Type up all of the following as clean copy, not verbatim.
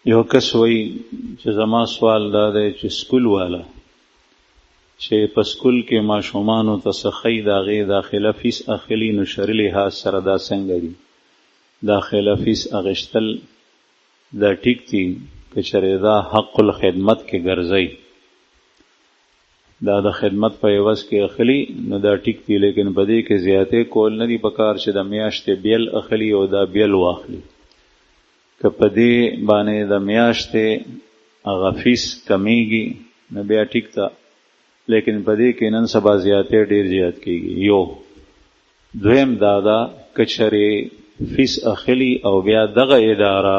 یو کس وایي چې زما سوال دا دی چې سکول والا چې په سکول کې ماشومانو ته څه ښیي د هغې داخله فیس اخلي، نو شرعي لحاظ سره دا څنګه دي؟ داخله فیس اخیستل دا ټیک دي که چېرې دا حق الخدمت کې ګرځئ، دا د خدمت په عوض کې اخلي نو دا ټیک دي، لیکن په دې کې زیاتې کول نه دي پکار چې د میاشتې بیل اخلي او دا بیل واخلي. که په دې باندې د میاشتې هغه فیس کمیږي نو بیا ټیک ده، لیکن په دې کې نن سبا زیاتې ډېر زیات کېږي. یو دویم دا ده که چېرې فیس اخلي او بیا دغه اداره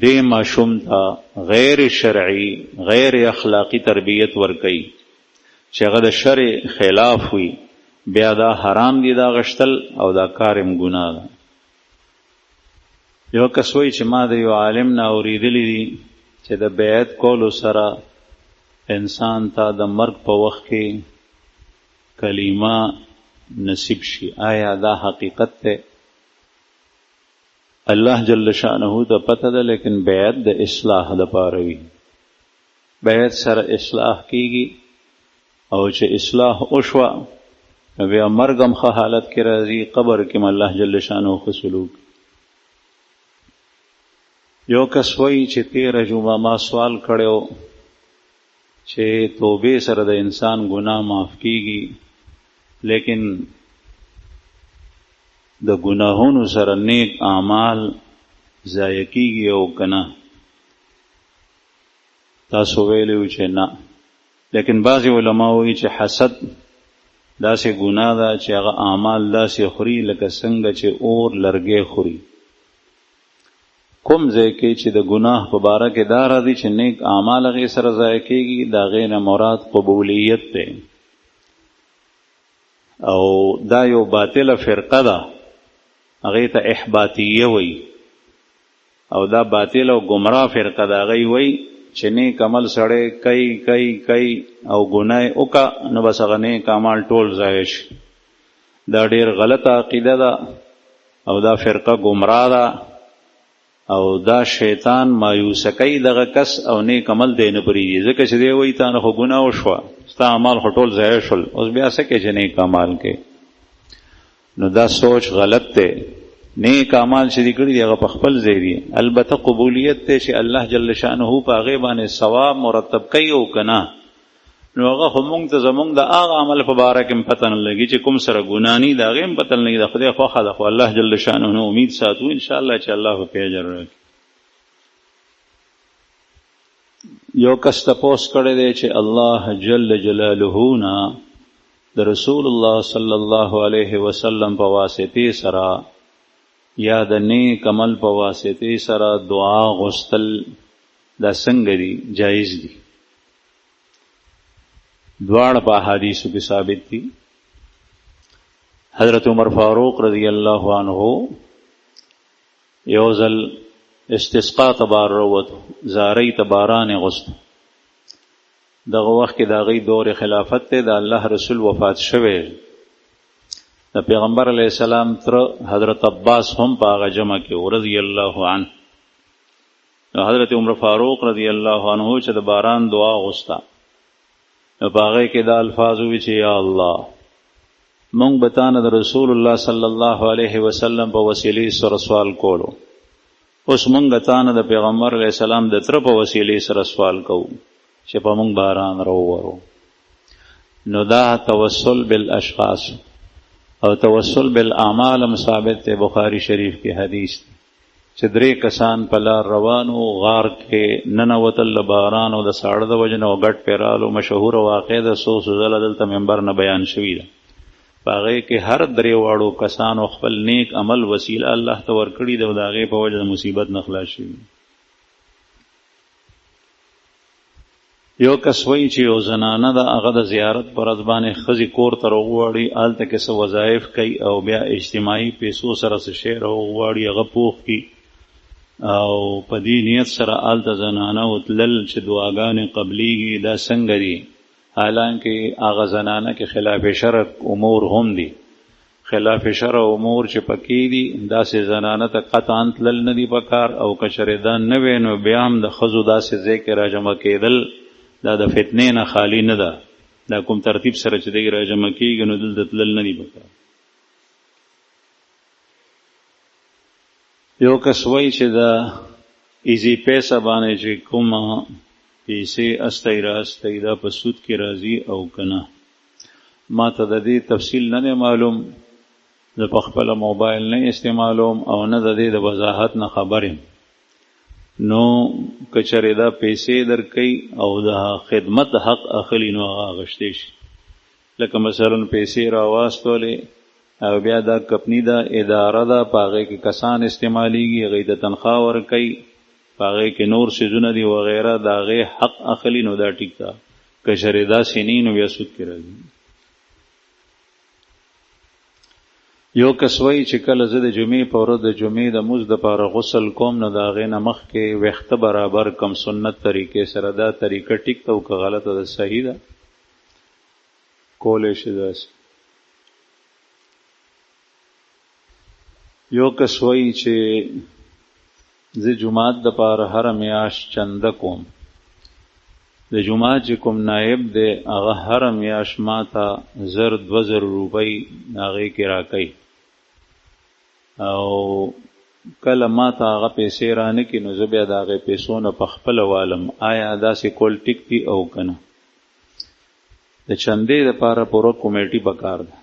دې ماشوم ته غیر شرعي غیر اخلاقی تربیت ورکوي چې هغه د شرع خلاف وي، بیا دا حرام دي دا غشتل او دا کار هم ګناه ده. یو کس وایي چې ما د یو عالم نه اورېدلی دي چې د بیعت کولو سره انسان ته د مرګ په وخت کې کلمه نصیب شي. آیا دا حقیقت ده؟ الله جل شانه ته پته ده، لیکن بیعت د اصلاح دپاره وي. بیعت سره اصلاح کیږي او چې اصلاح وشوه نو بیا مرګ هم ښه حالت کې راځي، قبر کې هم الله جل شانه ښه سلوک. یو کس وایي چې تېره جمعه ما سوال کړی چې توبې سره د انسان ګناه معاف کیږي، لیکن د ګناهونو سره نیک اعمال ضایع کیږي او کنه؟ تاسو ویلو چې نه، لیکن بعضې علما وایي چې حسد داسې ګناه ده چې هغه اعمال داسې خوري لکه څنګه چې اور لرګی خوري. کوم ځای کې چې د ګناه په باره کې دا راځي چې نیک اعمال هغې سره ضایع کېږي، د هغې نه مراد قبولیت دی، او دا یو باطله فرقه ده هغې ته احباطیه وایي، او دا باطل او ګمراه فرقه ده هغې وایي چې نیک عمل سړی کوي او ګناه یې وکړه نو بس هغه نیک اعمال ټول ضایع شي. دا ډېر غلطه عقیده ده او دا فرقه ګمراه ده، او دا شیطان مایوسه کوي دغه کس او نیک عمل دی نه پرېږدي، ځکه چې دی وایي تا نه خو ګناه وشوه، ستا اعمال خو ټول ضایع شول، اوس بیا څه کوې چې نیک اعمال کوې؟ نو دا سوچ غلط دی. نیک اعمال چې دي کړي دي هغه په خپل ځای دي، البته قبولیت دی چې الله جل شانه په هغې باندې ثواب مرتب کوي او که نه، نو هغه خو مونږ ته زمونږ د هغه عمل په باره کې هم پته نه لګي چې کوم سره ګناه ني، د هغې هم پته نه لګي، د خدای خوښه ده، خو الله جل شانه امید ساتو انشاءالله چې الله به پې اجر راکړي. یو کس تپوس کړی دی چې الله جل جلاله نه د رسول الله صلی الله علیه وسلم په واسطې سره یا د نیک عمل په واسطې سره دعا غوښتل دا څنګه دي؟ جایز دي. دواړه په احادیثو کې ثابت دي. حضرت عمر فاروق رضی الله عنه یو ځل استسقا ته بار راووتو، زارۍ ته باران یې غوښتو. دغه وخت کې د هغې دور خلافت دی، د الله رسول وفات شوی، د پیغمبر علیه السلام تره حضرت عباس هم په هغه جمع کې رضی الله عنه. حضرت عمر فاروق رضی الله عنه چې د باران دعا غوښته نو په هغې کې دا الفاظ ووي چې یا الله مونږ به تا نه د رسول الله صلی الله علیه وسلم په وسیلې سره سوال کولو، اوس مونږ تا نه د پیغمبر علیه السلام د تره په وسیلې سره سوال کوو چې په مونږ باران راوورو. نو دا توسل بالاشخاص او توسل بالاعمال هم ثابت دی. بخاری شریف کې حدیث دی چې 3 کسان په لار روانو، غار کې ننوتل د باران او د ساړه د وجې نه او ګډ پیرالو. مشهوره واقع ده، څو ځله دلته منبر نه بیان شوي ده. په هغې کې هر 3 واړو کسانو خپل نیک عمل وسیله الله ته ورکړي ده او د هغې په وجه د مصیبت نه خلاص شوي. یو کس وایي چې یو زنانه ده هغه د زیارت په ورځ باندې ښځې کور ته راوغواړي، هلته کې څه وظایف کوي او بیا اجتماعي پیسو سره څه شی راوغواړي هغه پوخ کړي، او په دې نیت سره هلته زنانه وتلل چې دعاګانې قبلیږي، دا څنګه دي؟ حالانکه هغه زنانه کې خلاف شرع امور هم دي. خلاف شرع امور چې پکې دي داسې زنانه ته قطعا تلل نه دي پکار، او که چېرې دا نه وی نو بیا هم د ښځو داسې ځای کې راجمع کېدل دا د فتنې نه خالی نه ده. دا کوم ترتیب سره چې دی راجمع کېږي نو دلته تلل نه دي پکار. یو کس وایي چې دا ایزي پیسه باندې چې کومه پیسې استی راستی دا په سود کې راځي او که نه، ما ته د دې تفصیل نه دی معلوم، زه په خپله موبایل نه استعمالوم او نه د دې د وضاحت نه خبر یم. نو که چېرې دا پیسې درکوي او د خدمت حق اخلي نو هغه اخیستی شي. لکه مثلا پیسې راواستولې او بیا دا کمپني ده، اداره ده، په هغې کې کسان استعمالیږي، هغوی ته تنخواه ورکوي، په هغې کې نور څیزونه دي وغیره، د هغې حق اخلي نو دا ټیک ده. که چېرې داسې نه وي نو بیا سود کې راځي. یو کس وایي چې کله زه د جمعې په ورځ د جمعې د مونځ دپاره غسل کوم نو د هغې نه مخکې ویښته برابر کم سنت طریقې سره، دا طریقه ټیک ده او که غلطه ده صحیح ده؟ کولی شي داسې. یو کس وایي چې زه جماعت دپاره هره میاشت چنده کوم، د جماعت چې کوم نایب دی هغه هره میاشت ما ته 1,000-2,000 روپۍ هغې کې راکوي، او کله ما ته هغه پیسې رانه کړي نو زه بیا د هغې پیسو نه په خپله والم. آیا داسې کول ټیک دي او که نه؟ د چندې دپاره پوره کمیټي پکار ده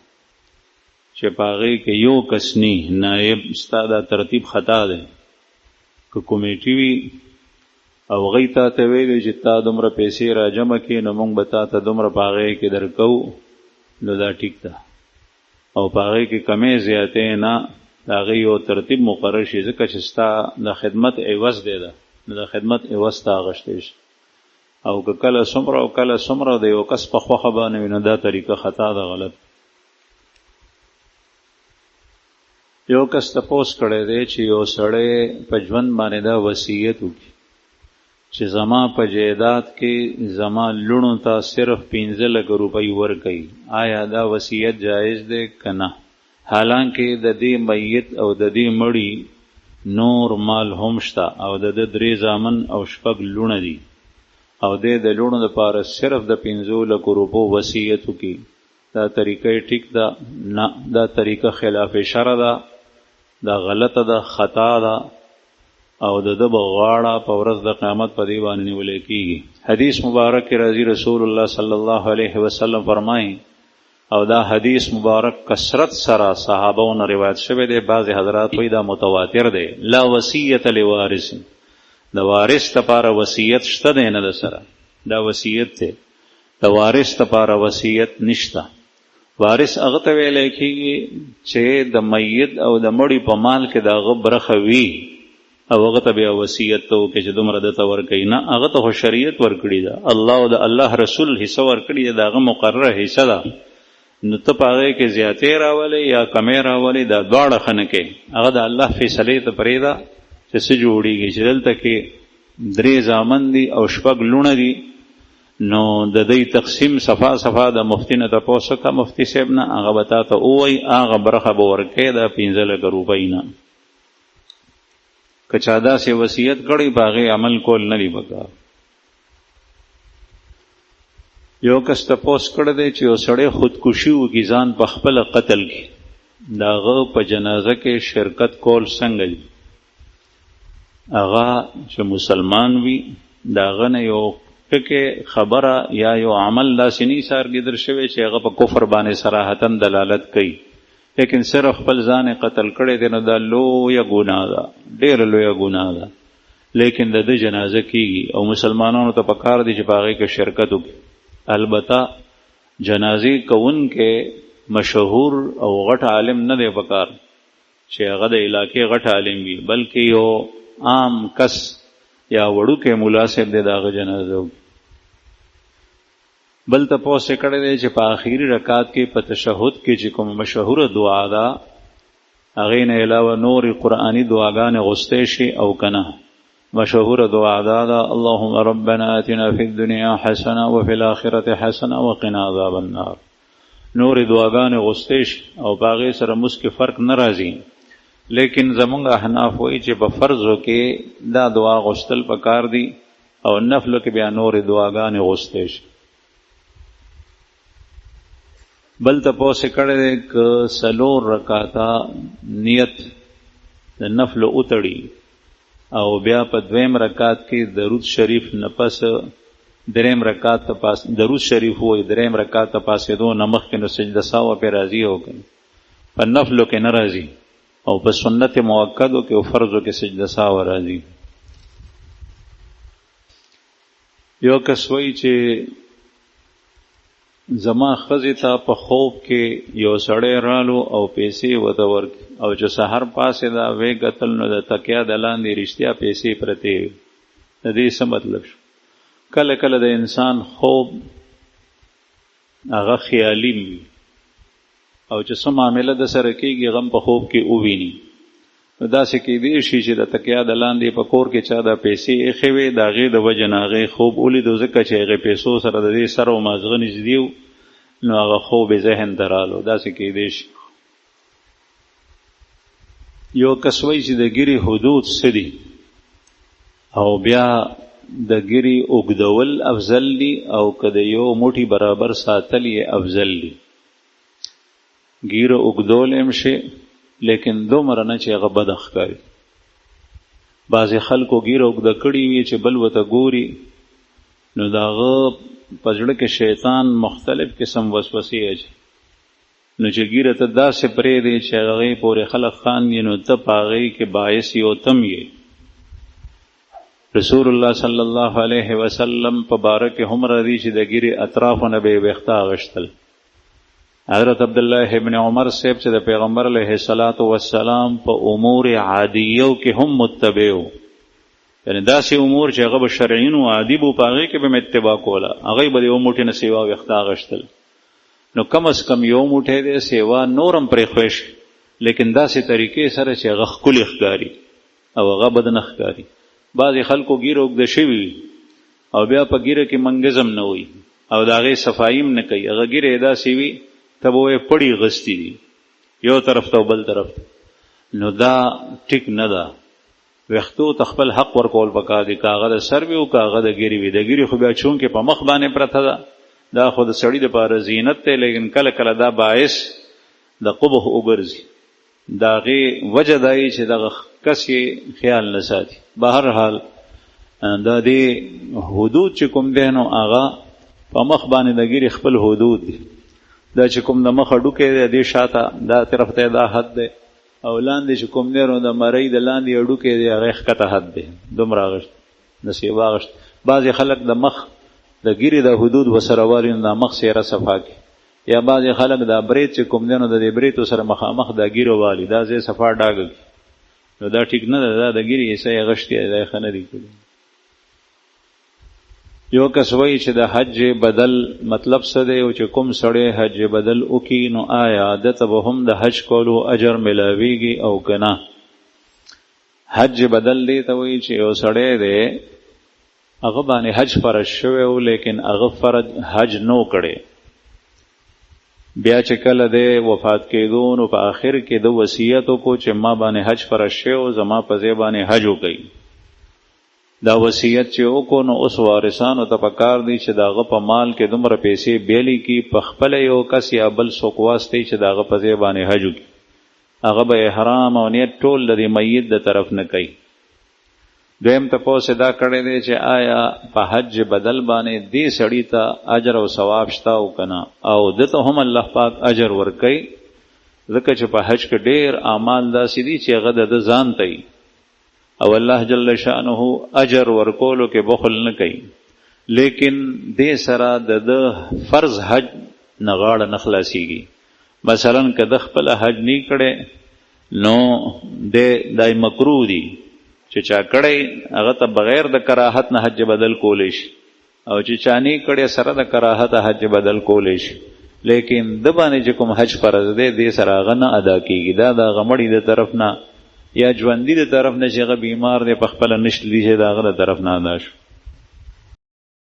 چې په هغې کې یو کس نی نایب، ستا دا ترتیب خطا دی. که کمیټي وي او هغوی تا ته ویلي چې تا دومره پیسې را جمع کړي نو موږ به تا ته دومره په هغې کې درکوو نو دا ټیک ده، او په هغې کې کمې زیاتې نه، د هغې یو ترتیب مقرر شي، ځکه چې ستا د خدمت عوض دی ده نو د خدمت عوض ته اخیستی شي. او که کله څومره او کله څومره د یو کس په خوښه باندې وي نو دا طریقه خطا ده، غلط. یو کس تپوس کړی دی چې یو سړی په ژوند باندې دا وصیت وکړي چې زما په جایداد کې زما لوڼو ته صرف 15 لک روپۍ ورکوي. آیا دا وصیت جایز دی که نه؟ حالانکه د دې میت او د دې مړي نور مال هم شته او د 3 زامن او 6 لوڼه دي، او د لوڼو دپاره صرف د 15 لک روپو وصیت وکړي. دا طریقه ټیک ده؟ نه، دا طریقه خلاف شرع ده، دا غلطه ده، خطا ده، او د ده به غاړه په ورځ د قیامت په دې باندې نیولی کېږي. حدیث مبارک کې راځي، رسول الله صلی الله علیه وسلم فرمایي، او دا حدیث مبارک کثرت سره صحابهونو روایت شوی دی. بعضې حضرات وایي دا متواتر دی. لا وصیت لوارث، د وارث دپاره وصیت شته دی نه د سره، دا وصیت دی، د وارث دپاره وصیت نشته. وارث هغه ته ویلی کېږي چې د میت او د مړي په مال کې د هغه برخه وي او هغه ته بیا وصیت ته وکړي چې دومره دته ورکوي. نه، هغه ته خو شریعت ورکړي ده، الله او د الله رسول حصه ورکړي ده، د هغه مقرره حصه ده. نو ته په هغې کې زیاتې راولې یا کمې راولې، دا دواړه ښه نه کوي. هغه د الله فیصلې ته پرېږده چې څه جوړېږي. چې دلته کې 3 زامن دي او 6 لوڼه دي، نو د دې تقسیم صفا صفا د مفتی نه تپوس وکړه، مفتی صاحب نه، هغه به تا ته ووایي هغه برخه به ورکوې د 15 لک روپۍ نه. که چا داسې وصیت کړی په هغې عمل کول نه دي پکار. یو کس تپوس کړی دی چې یو سړی خودکشي وکړي، ځان په خپله قتل کړي، د هغه په جنازه کې شرکت کول څنګه دي؟ هغه چې مسلمان وي د هغه نه یو ټکې خبره یا یو عمل داسې نه څرګندل شوی چې هغه په کفر باندې صراحتا دلالت کوي، لیکن صرف خپل ځان قتل کړی دی، نو دا لویه ګناه ده، ډېره لویه ګناه ده. لیکن د ده جنازه کېږي او مسلمانانو ته پکار دی چې په هغې کې شرکت وکړي. البته جنازې کوونکی مشهور او غټ عالم نه دی پکار چې هغه د علاقې غټ عالم وي، بلکې یو عام کس یا وړوکی ملا صاحب دی د هغه جنازه وکړي. بل تپوس یې کړی دی چې په آخري رکعت کې په تشهد کې چې کوم مشهوره دعا ده هغې نه علاوه نورې قرآني دعاګانې غوستی شي او که نه. مشهوره دعا ده اللهم ربنا آتنا فی الدنیا حسنه وفي الآخرة حسنه وقنا عذاب النار. نور دعاګانې غوستې شي او په هغې سره مونځ کې فرق نه راځي. لیکن زمونږ احناف وایي چې په فرضو کې دا دعا غوستل پکار دي او نفلو کې بیا نور دعاګانې غوستې شي. بل تپوس کړی دی که 4 رکعاته نیت د نفلو وتړي او بیا په 2 رکعت کې درود شریف نه پس 3 رکعت ته پاس درود شریف وایي 3 رکعت ته پاسېدو نه مخکې نو سجده سهو پرې راځي او په نفلو کې نه راځي او په سنت مؤکدو کې او فرضو کې سجده سهو راځي. یو کس وایي چې زما ښځې ته په خوب کې یو سړی رالو او پیسې ورته ورکړې او چې سحر پاسېده ویې کتل نو د تکیا د لاندې رښتیا پیسې پرتې وې. د دې څه مطلب شو؟ کله کله د انسان خوب هغه خیالي وي او چې څه معامله د سره کېږي هغه په خوب کې وویني. نو داسې کېدی شي چې د تکیا د لاندې په کور کې چا دا پیسې ایښې وې د هغې د وجې نه هغې خوب ولیدو ځکه چې هغې پیسو سره د دې سر او مازغه نږدې و نو هغه خوب یې ذهن ته رالو. داسې کېدی شي. یو کس وایي چې د ګیرې حدود څه دي او بیا د ګیرې اوږدول افضل دي او که د یو موټي برابر ساتل یې افضل دي. ګیره اوږدول هم شي لیکن دومره نه چې هغه بده ښکاري. بعضې خلکو ګیره اوږده کړي وي چې بل ورته ګوري نو د هغه په زړه کې شیطان مختلف قسم وسوسې اچوي نو چې ګیره ته داسې پرېږدي چې هغې پورې خلک خاندي نو ته په هغې کې باعث یې او تم یې. رسول الله صلی الله علیه وسلم په باره کې هم راځي چې د ګیرې اطرافو نه به یې ویښته اغوښتل. حضرت عبدالله ابن عمر صاحب چې د پیغمبر علیه السلام په امور عادیو کې هم متبع و، یعنی داسې امور چې هغه به شرعین و عادي به په هغې کې به م اتباع کوله، هغې به د یو موټي نه سیوا ویښته اغوښتل. نو کم از کم یو موټی دی سیوا نورم پرېښوی شي لیکن داسې طریقې سره چې هغه ښکلي ښکاري او هغه بد نه ښکاري. بعضې خلکو ګیره اوږده شوي وي او بیا په ګیره کې منګزم نه وي او د هغې صفایي هم نه کوي، هغه ګیره یې داسې وي ته به وایې پړي غستي دي یو طرف ته او بل طرف ته. نو دا ټیک نه ده. ویښتو ته خپل حق ورکول پکار دي، که هغه د سر وي او که هغه د ګیرې وي. د ګیرې خو بیا چونکې په مخ باندې پرته ده دا خو د سړي دپاره زینت دی لیکن کله کله دا باعث د قبح وګرځي. د هغې وجه دا یي چې دغه کس یې خیال نه ساتي. بهرحال دا دې حدود چې کوم دی نو هغه په مخ باندې د ګیرې خپل حدود دي. دا چې کوم د مخه ډوکی دی دې شاته دا طرف ته دا حد دی او لاندې چې کوم دی نو د مرۍ د لاندې ډوکی دی هغې ښکته حد دی دومره اغوښت د سیوا اغوښت. بعضې خلک د مخ د ګیرې د حدود ورسره والي نو د مخ سیره صفا کړي، یا بعضې خلک دا برید چې کوم دی نو د دې بریتو سره مخامخ دا ګیره والي دا ځای صفا ډاګه کړي. نو دا ټیک نه ده، دا د ګیرې حصه یې اغوښتې دی دا یې ښه نه دي کړي. یو کس وایي چې د حج بدل مطلب څه دی او چې کوم سړی حج بدل وکړي نو آیا دته به هم د حج کولو اجر ملاویږي او که نه؟ حج بدل دی ته وایي چې یو سړی دی هغه باندې حج فرض شوی و لیکن هغه فرض حج نو کړی، بیا چې کله دی وفات کېدو نو په آخر کې د وصیت وکړو چې ما باندې حج فرض شوی و زما په ځای باندې حج وکړئ. دا وصیت چې وکړو نو اوس وارثانو ته پکار دی چې د هغه په مال کې دومره پیسې بیلی کړي په خپله یو کس یا بل څوک واستوي چې د هغه په ځای باندې حج وکړي. هغه به احرام او نیت ټول د دې میت د طرف نه کوي. دویم تپوس دا کړی دی چې آیا په حج بدل باندې دې سړي ته اجر او ثواب شته او که نه، او دته هم الله پاک اجر ورکوي ځکه چې په حج کې ډېر اعمال داسې دي چې هغه د ده ځان ته وي او الله جل شانه اجر ورکولو کې بخل نه کوي. لیکن دې سره د ده فرض حج نه غاړه نه خلاصېږي. مثلا که د خپله حج نه کړی نو دا مکروه دي چې چا کړی هغه ته بغیر د کراهت نه حج بدل کولی شي او چې چا نه کړی سره د کراهت حج بدل کولی شي. لیکن د باندې چې کوم حج فرض دی دې سره هغه نه ادا کېږي. دا د هغه مړي د طرف نه یا ژوندي د طرف نه چې هغه بیمار دی په خپله نشتلی چې د هغه د طرف نه ادا شو.